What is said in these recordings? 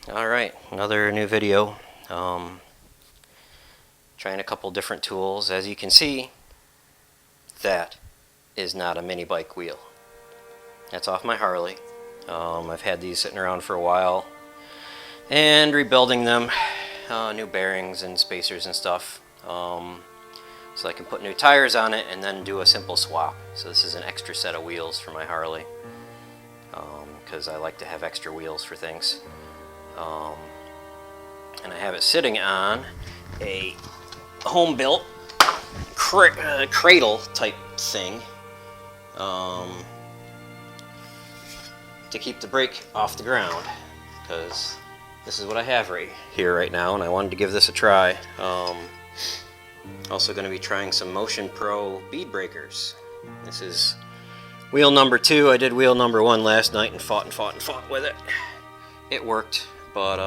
Alright, another new video. Trying a couple different tools. As you can see, that is not a mini bike wheel. That's off my Harley. I've had these sitting around for a while and rebuilding them, new bearings and spacers and stuff, so I can put new tires on it and then do a simple swap. So this is an extra set of wheels for my Harley, because I like to have extra wheels for things. And I have it sitting on a home-built cradle type thing, to keep the brake off the ground, because this is what I have right here right now, and I wanted to give this a try. Also going to be trying some Motion Pro bead breakers. This is wheel number 2. I did wheel number 1 last night and fought with it. It worked, but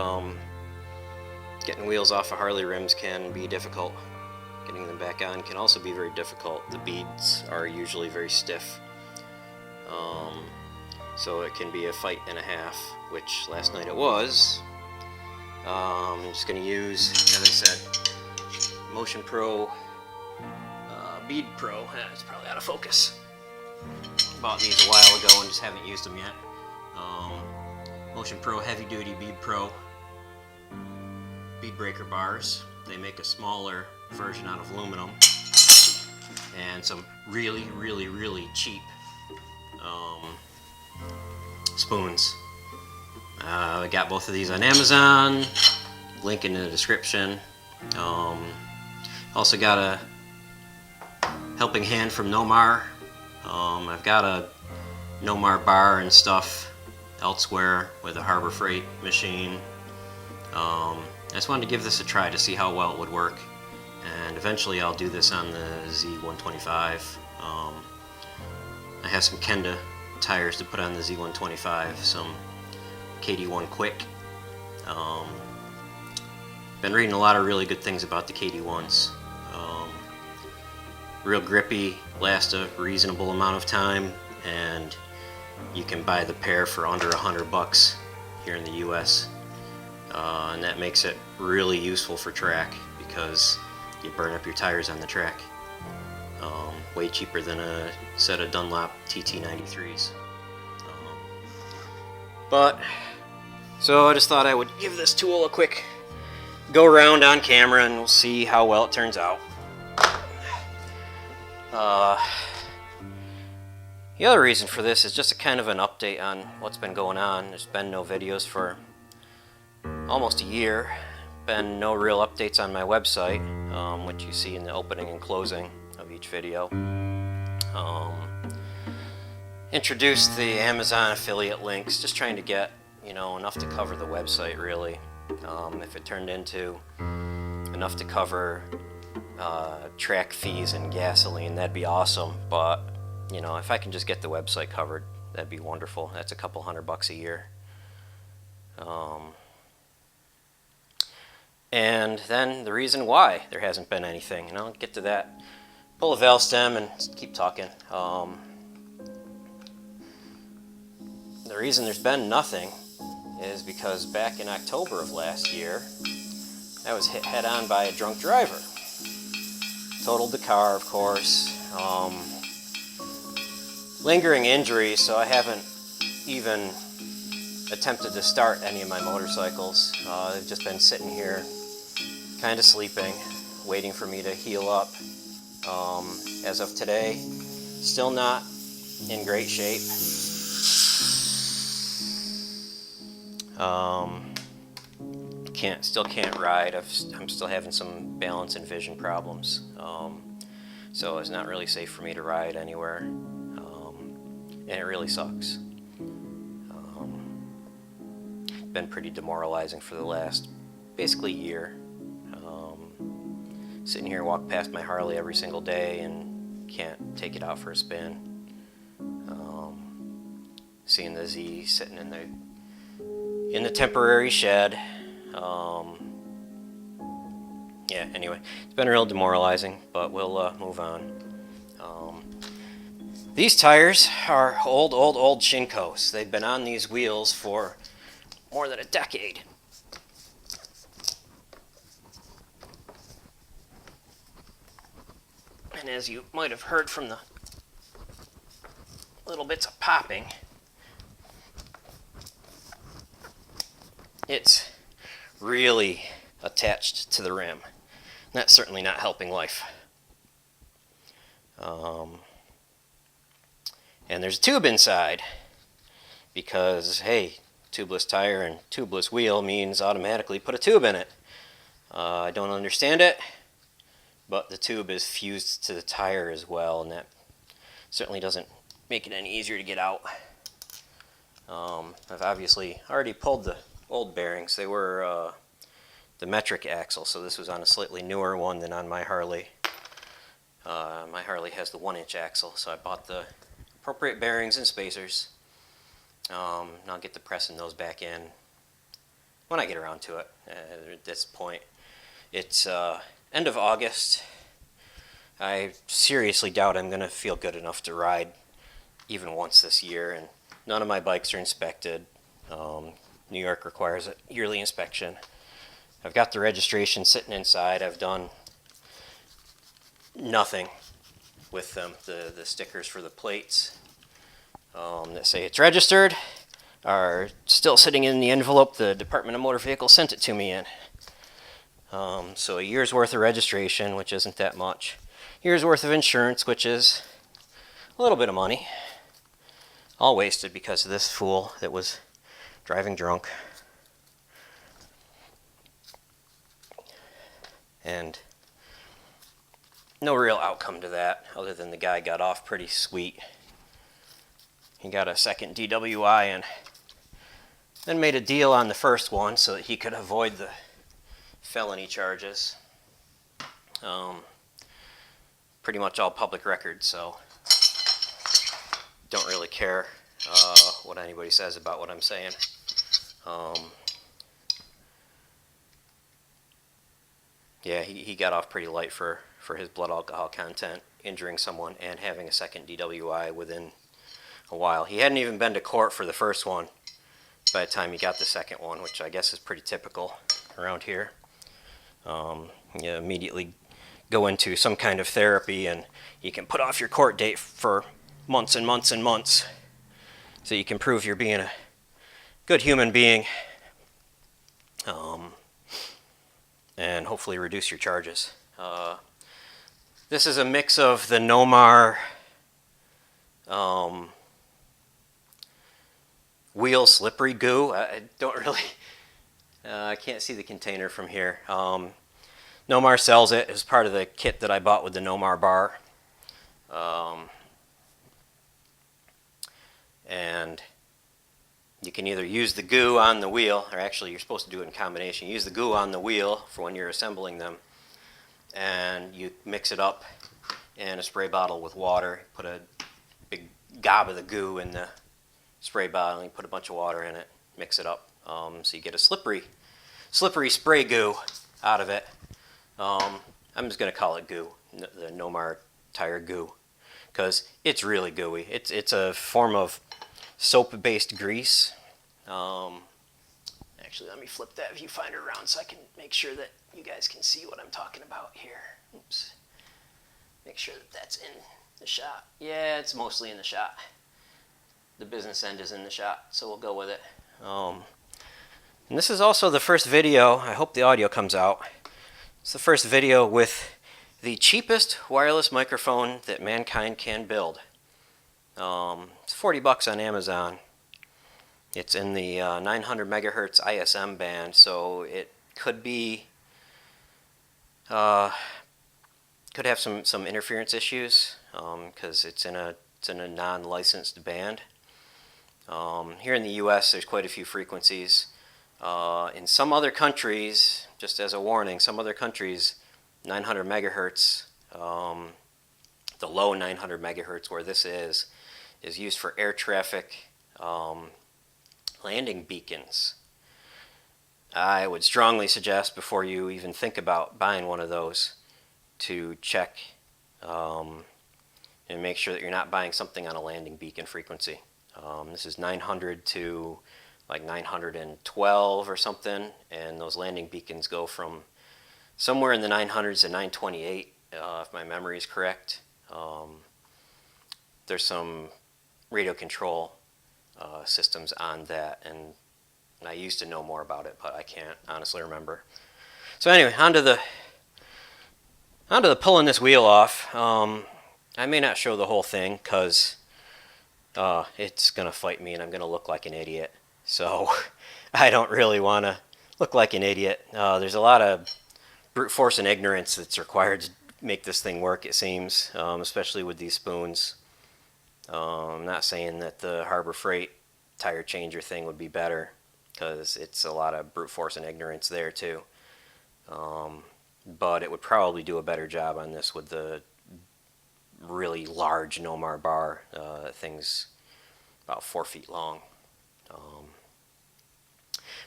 getting wheels off of Harley rims can be difficult. Getting them back on can also be very difficult. The beads are usually very stiff, so it can be a fight and a half, which last night it was. I'm just going to use, as I said, Motion Pro Bead Pro. It's probably out of focus. Bought these a while ago and just haven't used them yet. Motion Pro Heavy Duty Bead Pro bead breaker bars. They make a smaller version out of aluminum, and some really cheap spoons. I got both of these on Amazon, link in the description. Also got a helping hand from Nomar. I've got a Nomar bar and stuff elsewhere with a Harbor Freight machine. I just wanted to give this a try to see how well it would work, and eventually I'll do this on the Z125. I have some Kenda tires to put on the Z125, some KD1 Quick. Been reading a lot of really good things about the KD1s. Real grippy, last a reasonable amount of time, and you can buy the pair for under $100 here in the US. And that makes it really useful for track, because you burn up your tires on the track. Way cheaper than a set of Dunlop TT93s. So I just thought I would give this tool a quick go around on camera, and we'll see how well it turns out. The other reason for this is just a kind of an update on what's been going on. There's been no videos for almost a year. Been no real updates on my website, which you see in the opening and closing of each video. Introduced the Amazon affiliate links, just trying to get, enough to cover the website, really. If it turned into enough to cover track fees and gasoline, that'd be awesome. But if I can just get the website covered, that'd be wonderful. That's a couple $100 a year. And then the reason why there hasn't been anything, and I'll get to that. Pull a valve stem and keep talking. The reason there's been nothing is because back in October of last year, I was hit head-on by a drunk driver. Totaled the car, of course. Lingering injuries, so I haven't even attempted to start any of my motorcycles. They've just been sitting here, kind of sleeping, waiting for me to heal up. As of today, still not in great shape. Still can't ride. I'm still having some balance and vision problems, so it's not really safe for me to ride anywhere, and it really sucks. Been pretty demoralizing for the last basically year. Sitting here, walk past my Harley every single day and can't take it out for a spin. Seeing the Z sitting in the temporary shed. Yeah, anyway, it's been real demoralizing, but we'll move on. These tires are old Shinkos. They've been on these wheels for more than a decade. And as you might have heard from the little bits of popping, it's really attached to the rim. That's certainly not helping life. And there's a tube inside because, hey, tubeless tire and tubeless wheel means automatically put a tube in it. I don't understand it, but the tube is fused to the tire as well, and that certainly doesn't make it any easier to get out. I've obviously already pulled the old bearings. They were the metric axle, so this was on a slightly newer one than on my Harley. My Harley has the 1-inch axle, so I bought the appropriate bearings and spacers. I'll get to pressing those back in when I get around to it. At this point, it's end of August. I seriously doubt I'm going to feel good enough to ride even once this year, and none of my bikes are inspected. New York requires a yearly inspection. I've got the registration sitting inside. I've done nothing with them. The stickers for the plates that say it's registered are still sitting in the envelope the Department of Motor Vehicles sent it to me in. So a year's worth of registration, which isn't that much. Year's worth of insurance, which is a little bit of money. All wasted because of this fool that was driving drunk. And no real outcome to that, other than the guy got off pretty sweet. He got a second DWI and then made a deal on the first one so that he could avoid the felony charges. Pretty much all public record, so don't really care what anybody says about what I'm saying. Yeah, he got off pretty light for his blood alcohol content, injuring someone and having a second DWI within a while. He hadn't even been to court for the first one by the time he got the second one, which I guess is pretty typical around here. You immediately go into some kind of therapy and you can put off your court date for months and months and months so you can prove you're being a good human being, and hopefully reduce your charges. This is a mix of the Nomar wheel slippery goo. I don't really, I can't see the container from here. Nomar sells it as part of the kit that I bought with the Nomar bar. And you can either use the goo on the wheel, or actually you're supposed to do it in combination. Use the goo on the wheel for when you're assembling them, and you mix it up in a spray bottle with water. Put a big gob of the goo in the spray bottle, and you put a bunch of water in it, mix it up, so you get a slippery spray goo out of it. I'm just going to call it goo, the Nomar tire goo, because it's really gooey. It's a form of soap-based grease. Actually, let me flip that viewfinder around so I can make sure that you guys can see what I'm talking about here. Oops. Make sure that that's in the shot. Yeah, it's mostly in the shot. The business end is in the shot, so we'll go with it. And this is also the first video, I hope the audio comes out. It's the first video with the cheapest wireless microphone that mankind can build. It's $40 on Amazon. It's in the 900 megahertz ISM band, so it could be could have some interference issues because it's in a non-licensed band. Here in the U.S., there's quite a few frequencies. In some other countries, just as a warning, some other countries, 900 megahertz, the low 900 megahertz where this is used for air traffic landing beacons. I would strongly suggest before you even think about buying one of those to check and make sure that you're not buying something on a landing beacon frequency. This is 900 to like 912 or something, and those landing beacons go from somewhere in the 900s to 928 if my memory is correct. There's some radio control systems on that, and I used to know more about it, but I can't honestly remember. So anyway, onto the pulling this wheel off. I may not show the whole thing because it's going to fight me and I'm going to look like an idiot. So I don't really want to look like an idiot. There's a lot of brute force and ignorance that's required to make this thing work, it seems, especially with these spoons. I'm not saying that the Harbor Freight tire changer thing would be better, because it's a lot of brute force and ignorance there too. But it would probably do a better job on this with the really large Nomar bar. That thing's about 4 feet long.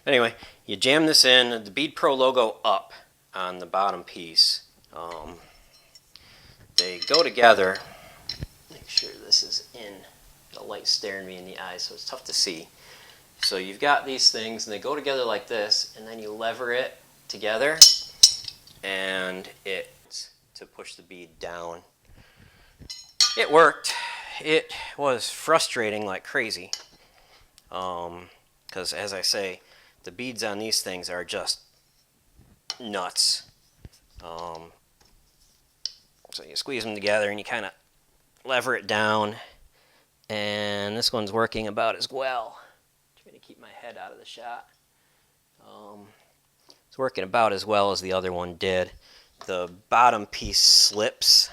But anyway, you jam this in, the Bead Pro logo up on the bottom piece. They go together. Make sure this is in. The light's staring me in the eyes, so it's tough to see. So you've got these things, and they go together like this, and then you lever it together, and it's to push the bead down. It worked. It was frustrating like crazy, because as I say, the beads on these things are just nuts. So you squeeze them together and you kind of lever it down, and this one's working about as well. Trying to keep my head out of the shot. It's working about as well as the other one did. The bottom piece slips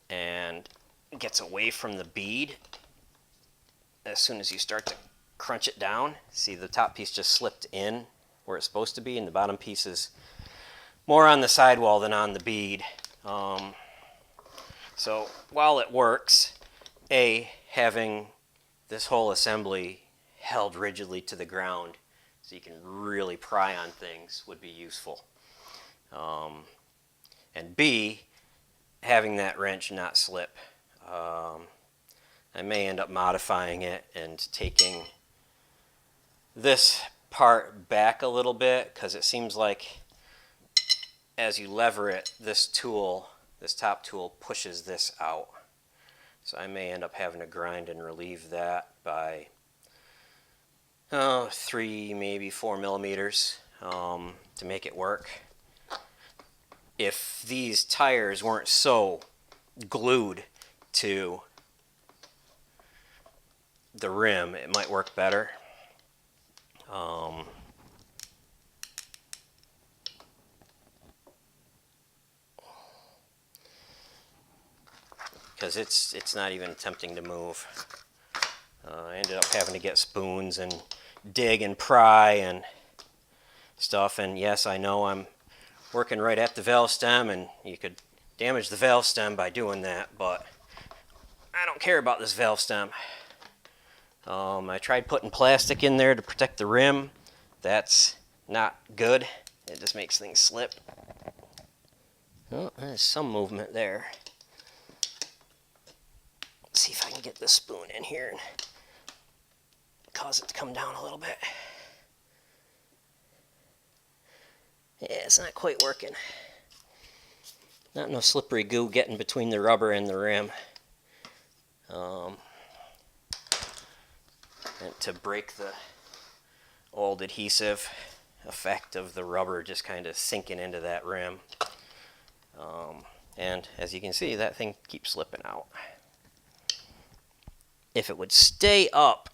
and gets away from the bead as soon as you start to crunch it down. See, the top piece just slipped in where it's supposed to be, and the bottom piece is more on the sidewall than on the bead. So while it works, having this whole assembly held rigidly to the ground so you can really pry on things would be useful. And B, having that wrench not slip. I may end up modifying it and taking this part back a little bit, because it seems like as you lever it, this top tool pushes this out. So I may end up having to grind and relieve that by 3, maybe 4 millimeters to make it work. If these tires weren't so glued to the rim, it might work better. Because it's not even attempting to move. I ended up having to get spoons and dig and pry and stuff. And yes, I know I'm working right at the valve stem, and you could damage the valve stem by doing that, but I don't care about this valve stem. I tried putting plastic in there to protect the rim. That's not good. It just makes things slip. Oh, there's some movement there. Let's see if I can get this spoon in here and cause it to come down a little bit. Yeah, it's not quite working. Not no slippery goo getting between the rubber and the rim. And to break the old adhesive effect of the rubber just kind of sinking into that rim. And as you can see, that thing keeps slipping out. If it would stay up,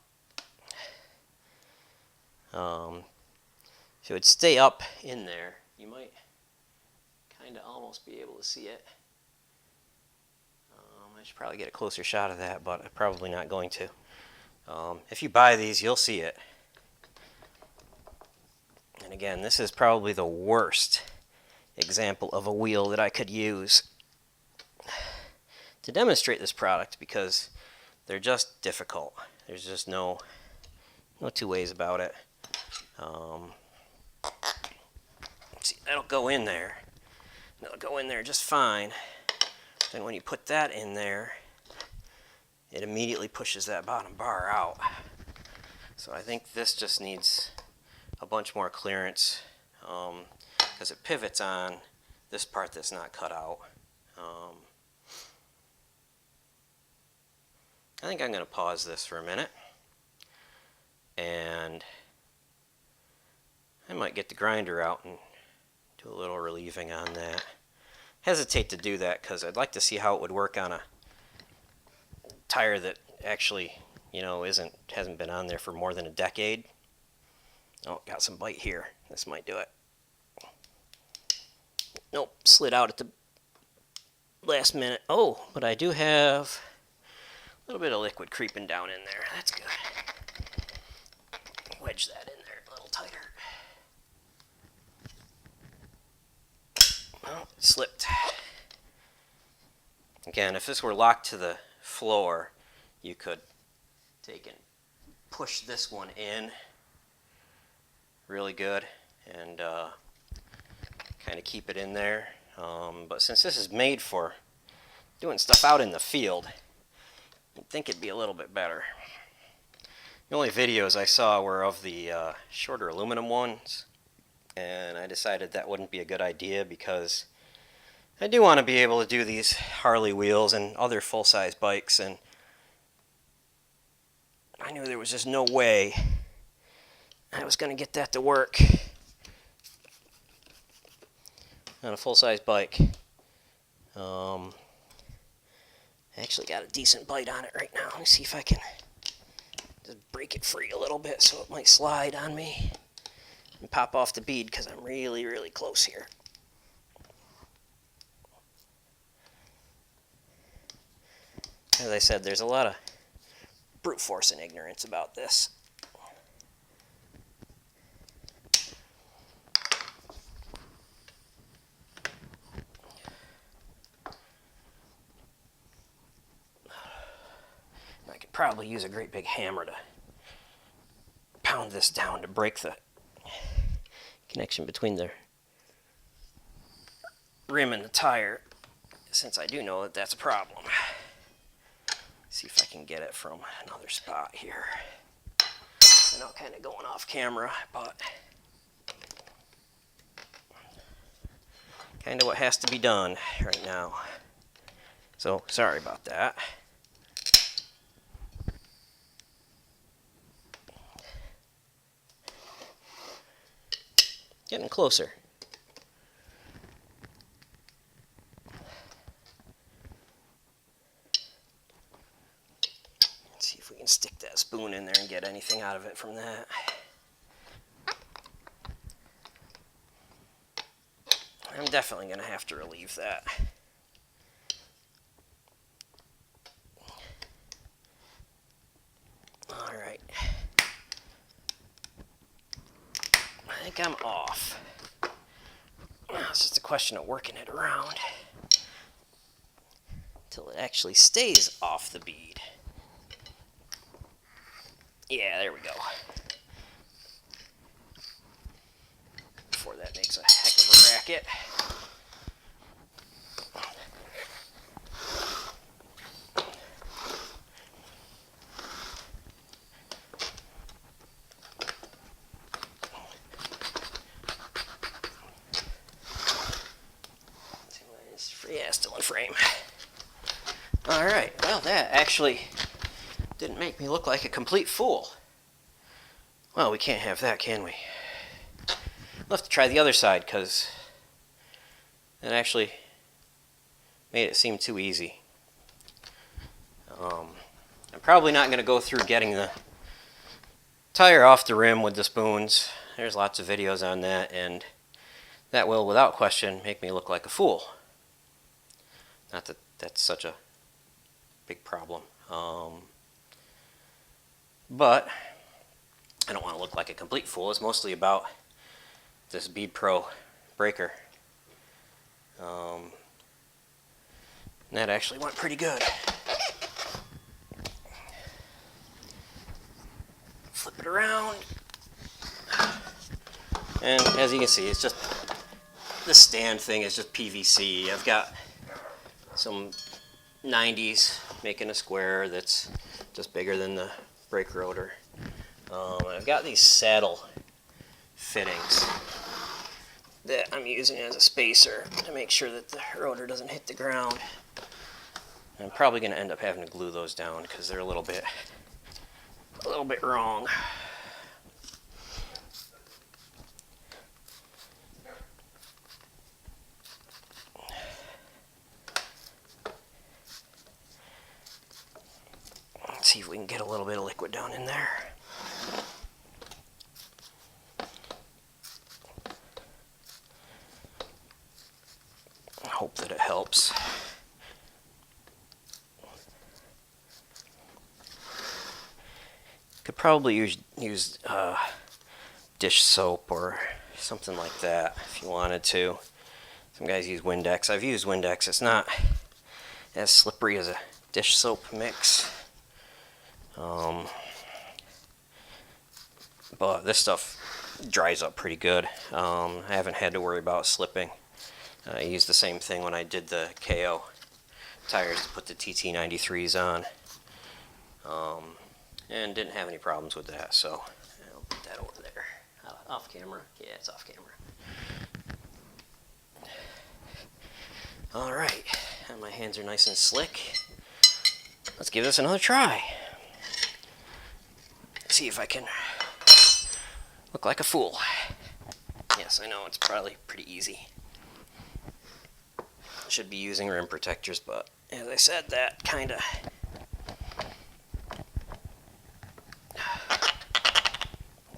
if it would stay up in there, you might kind of almost be able to see it. I should probably get a closer shot of that, but I'm probably not going to. If you buy these, you'll see it. And again, this is probably the worst example of a wheel that I could use to demonstrate this product, because they're just difficult. There's just no two ways about it. See, that'll go in there. That'll go in there just fine. Then when you put that in there, it immediately pushes that bottom bar out. So I think this just needs a bunch more clearance, because it pivots on this part that's not cut out. I think I'm going to pause this for a minute, and I might get the grinder out and do a little relieving on that. Hesitate to do that because I'd like to see how it would work on a tire that actually, hasn't been on there for more than a decade. Oh, got some bite here. This might do it. Nope, slid out at the last minute. Oh, but I do have a little bit of liquid creeping down in there. That's good. Wedge that in there a little tighter. Oh, it slipped. Again, if this were locked to the floor, you could take and push this one in really good and kind of keep it in there. But since this is made for doing stuff out in the field, I think it'd be a little bit better. The only videos I saw were of the shorter aluminum ones, and I decided that wouldn't be a good idea because I do want to be able to do these Harley wheels and other full-size bikes, and I knew there was just no way I was going to get that to work on a full-size bike. I actually got a decent bite on it right now. Let me see if I can just break it free a little bit so it might slide on me and pop off the bead because I'm really, really close here. As I said, there's a lot of brute force and ignorance about this. I could probably use a great big hammer to pound this down to break the connection between the rim and the tire, since I do know that that's a problem. See if I can get it from another spot here. I know, kind of going off camera, but kind of what has to be done right now. So, sorry about that. Getting closer. Let's see if we can stick that spoon in there and get anything out of it from that. I'm definitely going to have to relieve that. Alright. I think I'm off. Now it's just a question of working it around until it actually stays off the bead. Yeah, there we go. Before that makes a heck of a racket. Yeah, still in frame. Alright, well that actually didn't make me look like a complete fool. Well, we can't have that, can we? We'll have to try the other side, because it actually made it seem too easy. I'm probably not going to go through getting the tire off the rim with the spoons. There's lots of videos on that, and that will, without question, make me look like a fool. Not that that's such a big problem. But I don't want to look like a complete fool. It's mostly about this Bead Pro breaker. And that actually went pretty good. Flip it around. And as you can see, it's just, the stand thing is just PVC. I've got some 90s making a square that's just bigger than the brake rotor. I've got these saddle fittings that I'm using as a spacer to make sure that the rotor doesn't hit the ground. I'm probably going to end up having to glue those down because they're a little bit wrong. Let's see if we can get a little bit of liquid down in there. I hope that it helps. Could probably use dish soap or something like that if you wanted to. Some guys use Windex. I've used Windex. It's not as slippery as a dish soap mix. But this stuff dries up pretty good. I haven't had to worry about slipping. I used the same thing when I did the KO tires to put the TT93s on. And didn't have any problems with that, so I'll put that over there. Off camera? Yeah, it's off camera. Alright, and my hands are nice and slick. Let's give this another try. See if I can look like a fool. Yes, I know, it's probably pretty easy. Should be using rim protectors, but as I said, that kind of...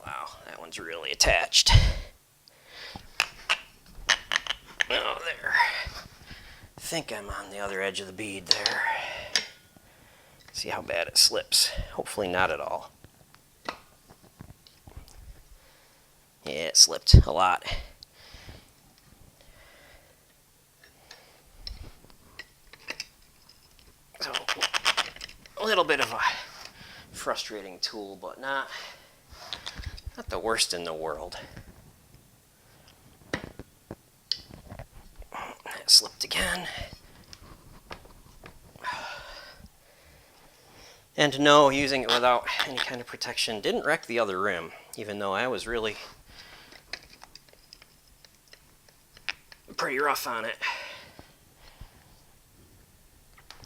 Wow, that one's really attached. Oh, there. I think I'm on the other edge of the bead there. See how bad it slips. Hopefully not at all. Yeah, it slipped a lot. So, a little bit of a frustrating tool, but not the worst in the world. It slipped again. And no, using it without any kind of protection didn't wreck the other rim, even though I was really pretty rough on it.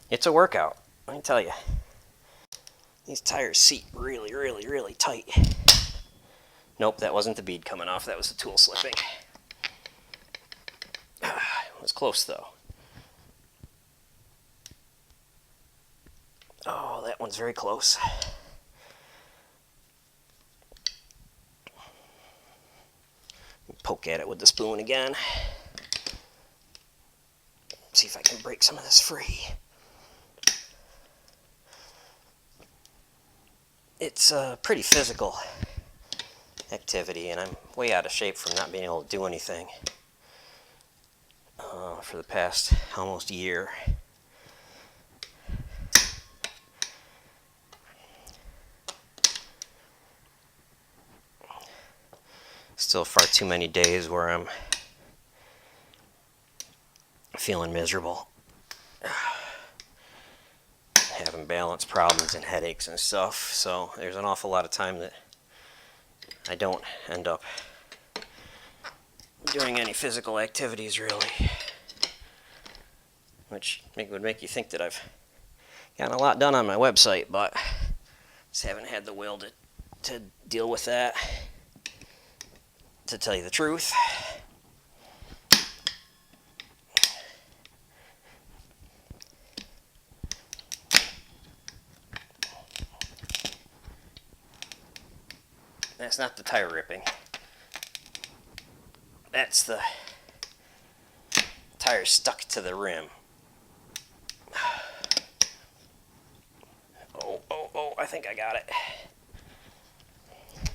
It's a workout, let me tell you. These tires seat really, really, really tight. Nope, that wasn't the bead coming off, that was the tool slipping. It was close though. Oh, that one's very close. Poke at it with the spoon again. See if I can break some of this free. It's a pretty physical activity, and I'm way out of shape from not being able to do anything for the past almost year. Still far too many days where I'm feeling miserable, having balance problems and headaches and stuff, so there's an awful lot of time that I don't end up doing any physical activities really, which would make you think that I've gotten a lot done on my website, but just haven't had the will to deal with that, to tell you the truth. That's not the tire ripping. That's the tire stuck to the rim. Oh, I think I got it.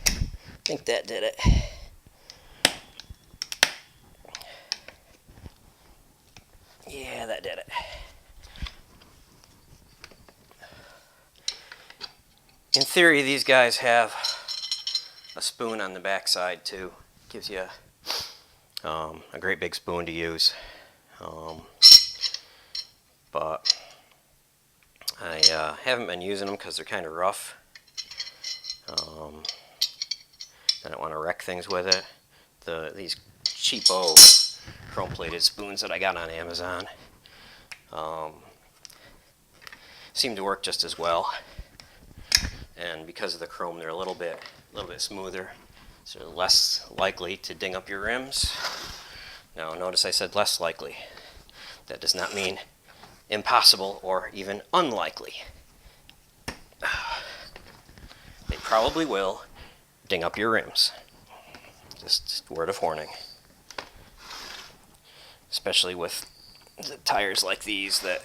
I think that did it. Yeah, that did it. In theory, these guys have a spoon on the backside too. Gives you a great big spoon to use. But I haven't been using them because they're kind of rough. I don't want to wreck things with it. These cheapo chrome-plated spoons that I got on Amazon. Seem to work just as well, and because of the chrome, they're a little bit smoother, so less likely to ding up your rims. Now, notice I said less likely. That does not mean impossible or even unlikely. They probably will ding up your rims. Just word of warning. Especially with the tires like these that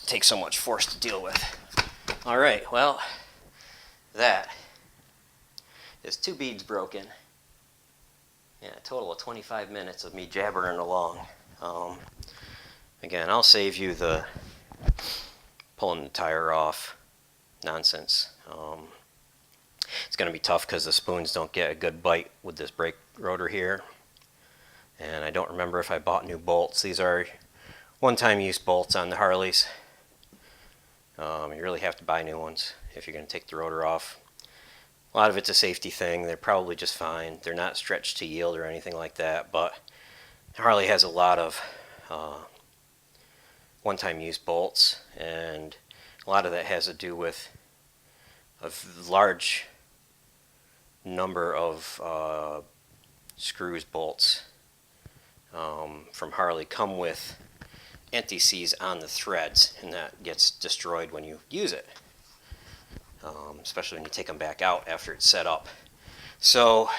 take so much force to deal with. Alright, well, that is 2 beads broken. Yeah, a total of 25 minutes of me jabbering along. Again, I'll save you the pulling the tire off nonsense. It's going to be tough because the spoons don't get a good bite with this brake rotor here. And I don't remember if I bought new bolts. These are one-time use bolts on the Harleys. You really have to buy new ones if you're going to take the rotor off. A lot of it's a safety thing. They're probably just fine. They're not stretched to yield or anything like that, but Harley has a lot of one-time use bolts, and a lot of that has to do with a large number of screws, bolts from Harley come with anti-seize on the threads, and that gets destroyed when you use it, especially when you take them back out after it's set up. So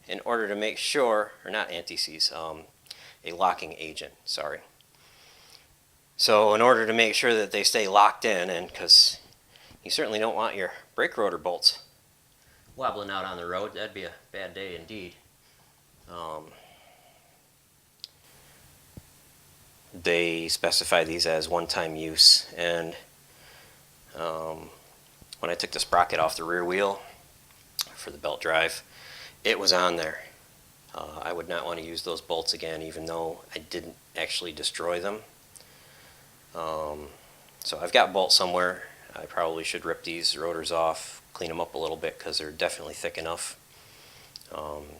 in order to make sure, or not anti-seize, a locking agent, sorry. So in order to make sure that they stay locked in, and because you certainly don't want your brake rotor bolts wobbling out on the road, that'd be a bad day indeed. They specify these as one-time use, and when I took the sprocket off the rear wheel for the belt drive, it was on there. I would not want to use those bolts again, even though I didn't actually destroy them. So I've got bolts somewhere. I probably should rip these rotors off, clean them up a little bit because they're definitely thick enough.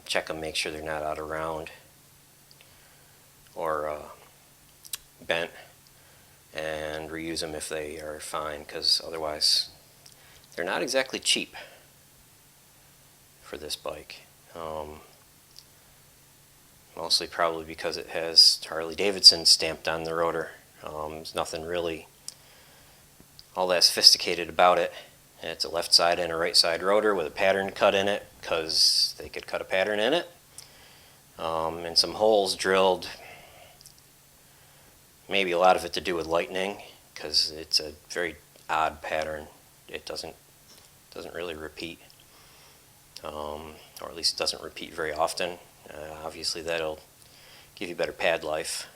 Check them, make sure they're not out of round or bent, and reuse them if they are fine, because otherwise they're not exactly cheap for this bike. Mostly probably because it has Harley-Davidson stamped on the rotor. There's nothing really all that sophisticated about it. It's a left side and a right side rotor with a pattern cut in it because they could cut a pattern in it, and some holes drilled. Maybe a lot of it to do with lightning, because it's a very odd pattern. It doesn't really repeat, or at least it doesn't repeat very often. Obviously that'll give you better pad life.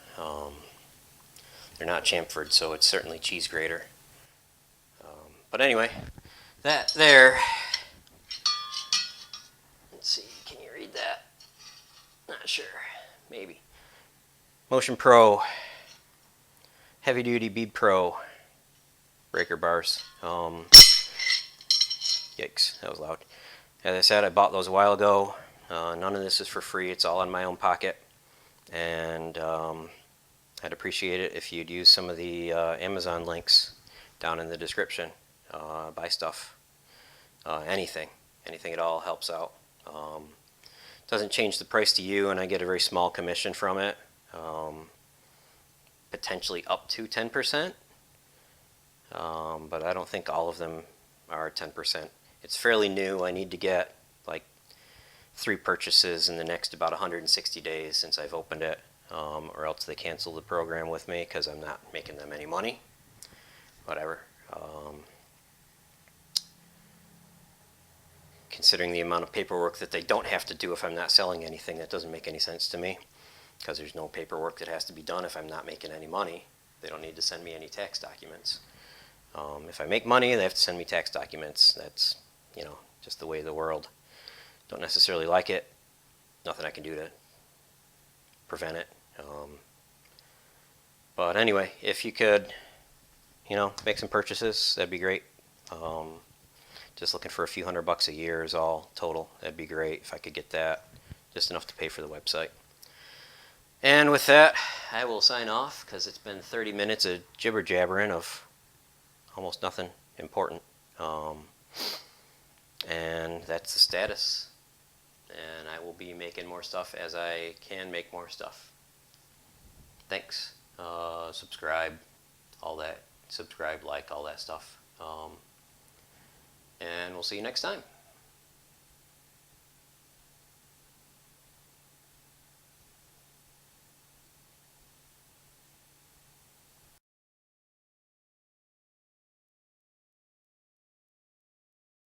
They're not chamfered, so it's certainly cheese grater. But anyway, that there, let's see, can you read that? Not sure, maybe. Motion Pro Heavy Duty Bead Pro breaker bars. Yikes, that was loud. As I said, I bought those a while ago. None of this is for free. It's all in my own pocket. And I'd appreciate it if you'd use some of the Amazon links down in the description. Buy stuff. Anything at all helps out. Doesn't change the price to you, and I get a very small commission from it. Potentially up to 10%, but I don't think all of them are 10%. It's fairly new. I need to get like 3 purchases in the next about 160 days since I've opened it, or else they cancel the program with me because I'm not making them any money. Whatever. Considering the amount of paperwork that they don't have to do if I'm not selling anything, that doesn't make any sense to me, because there's no paperwork that has to be done if I'm not making any money. They don't need to send me any tax documents. If I make money, they have to send me tax documents. That's, just the way of the world. Don't necessarily like it. Nothing I can do to prevent it. But anyway, if you could, make some purchases, that'd be great. Just looking for a few $100 a year is all total. That'd be great if I could get that. Just enough to pay for the website. And with that, I will sign off because it's been 30 minutes of jibber jabbering of almost nothing important. And that's the status. And I will be making more stuff as I can make more stuff. Thanks. Subscribe, all that. Subscribe, like, all that stuff. And we'll see you next time.